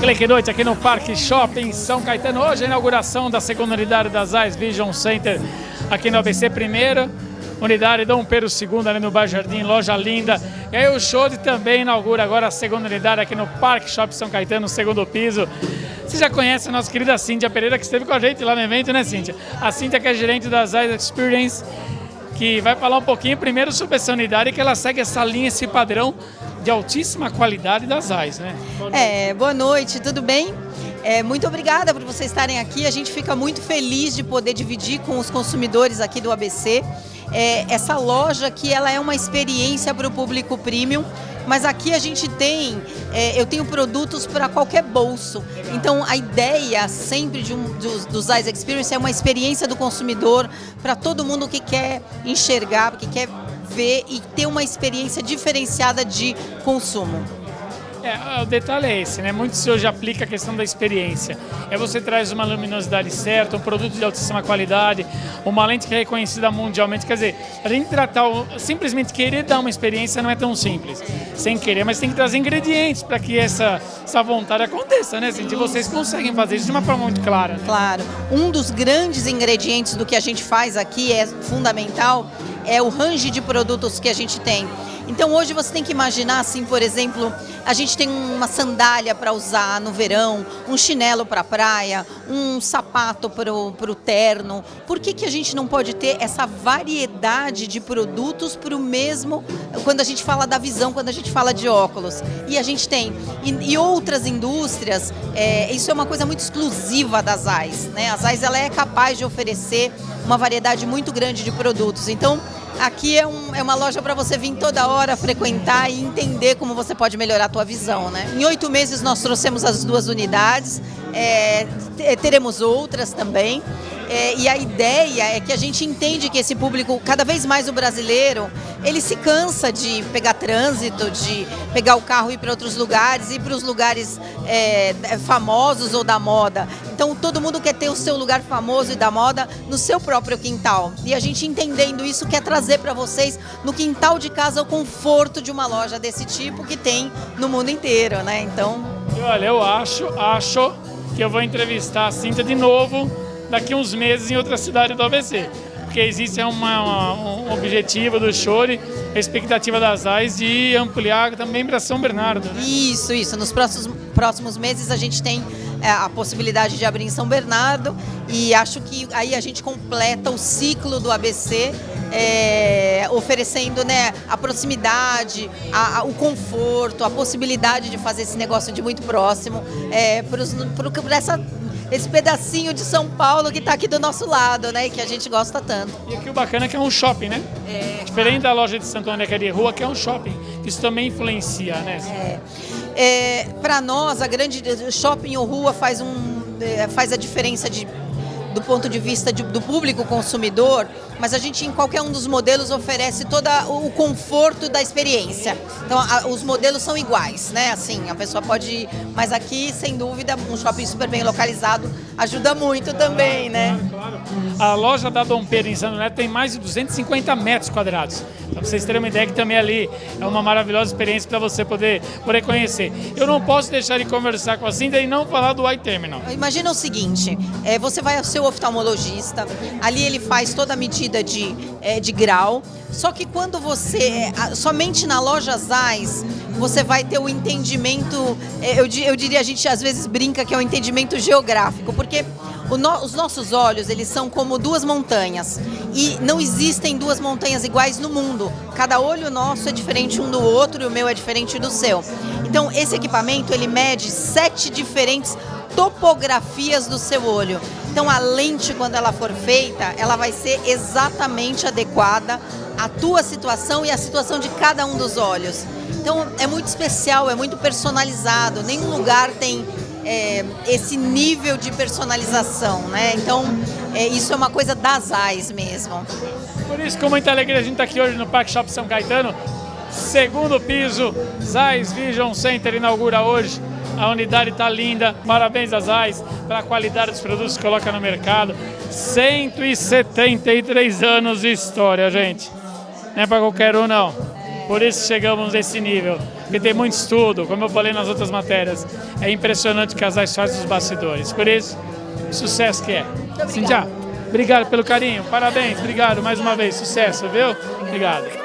Clique Noite aqui no Parque Shopping São Caetano. Hoje a inauguração da segunda unidade da Zeiss Vision Center aqui no ABC. Primeira unidade Dom Pedro II ali no Bairro Jardim, loja linda. E aí o Schode também inaugura agora a segunda unidade aqui no Parque Shopping São Caetano, no segundo piso. Você já conhece a nossa querida Cíntia Pereira, que esteve com a gente lá no evento, né, Cíntia? A Cíntia, que é gerente da Zeiss Experience, que vai falar um pouquinho primeiro sobre essa unidade, que ela segue essa linha, esse padrão de altíssima qualidade das Zeiss, né? Boa noite, tudo bem? Muito obrigada por vocês estarem aqui. A gente fica muito feliz de poder dividir com os consumidores aqui do ABC essa loja, que ela é uma experiência para o público premium, mas aqui a gente tem, eu tenho produtos para qualquer bolso. Então a ideia sempre do Zeiss Experience é uma experiência do consumidor para todo mundo que quer enxergar, que quer ver e ter uma experiência diferenciada de consumo. O detalhe é esse, né? Muito se hoje aplica a questão da experiência. Você traz uma luminosidade certa, um produto de altíssima qualidade, uma lente que é reconhecida mundialmente. Quer dizer, a gente tratar, simplesmente querer dar uma experiência não é tão simples, sem querer, mas tem que trazer ingredientes para que essa vontade aconteça, né, Cintia? Vocês conseguem fazer isso de uma forma muito clara, né? Claro. Um dos grandes ingredientes do que a gente faz aqui é fundamental, é o range de produtos que a gente tem. Então hoje você tem que imaginar assim, por exemplo, a gente tem uma sandália para usar no verão, um chinelo para a praia, um sapato para o terno. Por que a gente não pode ter essa variedade de produtos para o mesmo, quando a gente fala da visão, quando a gente fala de óculos? E a gente tem. E outras indústrias, isso é uma coisa muito exclusiva da Zeiss, né? A Zeiss, ela é capaz de oferecer uma variedade muito grande de produtos. Então, aqui é uma loja para você vir toda hora, frequentar e entender como você pode melhorar a tua visão, né? Em 8 meses nós trouxemos as 2 unidades, teremos outras também. E a ideia é que a gente entende que esse público, cada vez mais o brasileiro, ele se cansa de pegar trânsito, de pegar o carro e ir para outros lugares, ir para os lugares famosos ou da moda. Então todo mundo quer ter o seu lugar famoso e da moda no seu próprio quintal. E a gente, entendendo isso, quer trazer para vocês no quintal de casa o conforto de uma loja desse tipo que tem no mundo inteiro, né? Então... E olha, eu acho que eu vou entrevistar a Cíntia de novo daqui uns meses em outra cidade do ABC, porque existe um objetivo do Schode, a expectativa das Zeiss de ampliar também para São Bernardo, né? Isso. Nos próximos meses a gente tem a possibilidade de abrir em São Bernardo, e acho que aí a gente completa o ciclo do ABC, oferecendo, né, a proximidade, o conforto, a possibilidade de fazer esse negócio de muito próximo para esse pedacinho de São Paulo que está aqui do nosso lado, né, e que a gente gosta tanto. E aqui o bacana é que é um shopping, né? Diferente da loja de Santo André, que é de rua, que é um shopping. Isso também influencia, né? Para nós, a grande shopping ou rua faz a diferença do ponto de vista do público consumidor, mas a gente, em qualquer um dos modelos, oferece todo o conforto da experiência. Então, os modelos são iguais, né? Assim, a pessoa pode ir, mas aqui, sem dúvida, um shopping super bem localizado ajuda muito também, né? Claro. A loja da Dom Pedro em Santo André tem mais de 250 metros quadrados. Para vocês terem uma ideia, que também ali é uma maravilhosa experiência para você poder conhecer. Eu não posso deixar de conversar com a Cíntia e não falar do iTerminal. Imagina o seguinte, você vai ao seu oftalmologista, ali ele faz toda a medida de grau, só que quando somente na loja Zeiss, você vai ter o entendimento, eu diria, a gente às vezes brinca que é o entendimento geográfico, porque os nossos olhos, eles são como 2 montanhas, e não existem 2 montanhas iguais no mundo. Cada olho nosso é diferente um do outro e o meu é diferente do seu. Então esse equipamento, ele mede 7 diferentes topografias do seu olho. Então a lente, quando ela for feita, ela vai ser exatamente adequada à tua situação e à situação de cada um dos olhos. Então é muito especial, é muito personalizado, nenhum lugar tem esse nível de personalização, né? Então isso é uma coisa da Zeiss mesmo. Por isso, com muita alegria, a gente está aqui hoje no Parque Shopping São Caetano, segundo piso, Zeiss Vision Center inaugura hoje. A unidade está linda, parabéns a Zeiss pela qualidade dos produtos que coloca no mercado. 173 anos de história, gente. Não é para qualquer um, não. Por isso chegamos nesse nível, porque tem muito estudo, como eu falei nas outras matérias. É impressionante o que as AIS fazem nos bastidores. Por isso, sucesso que é. Cíntia, obrigado pelo carinho, parabéns, obrigado mais uma vez, sucesso, viu? Obrigado.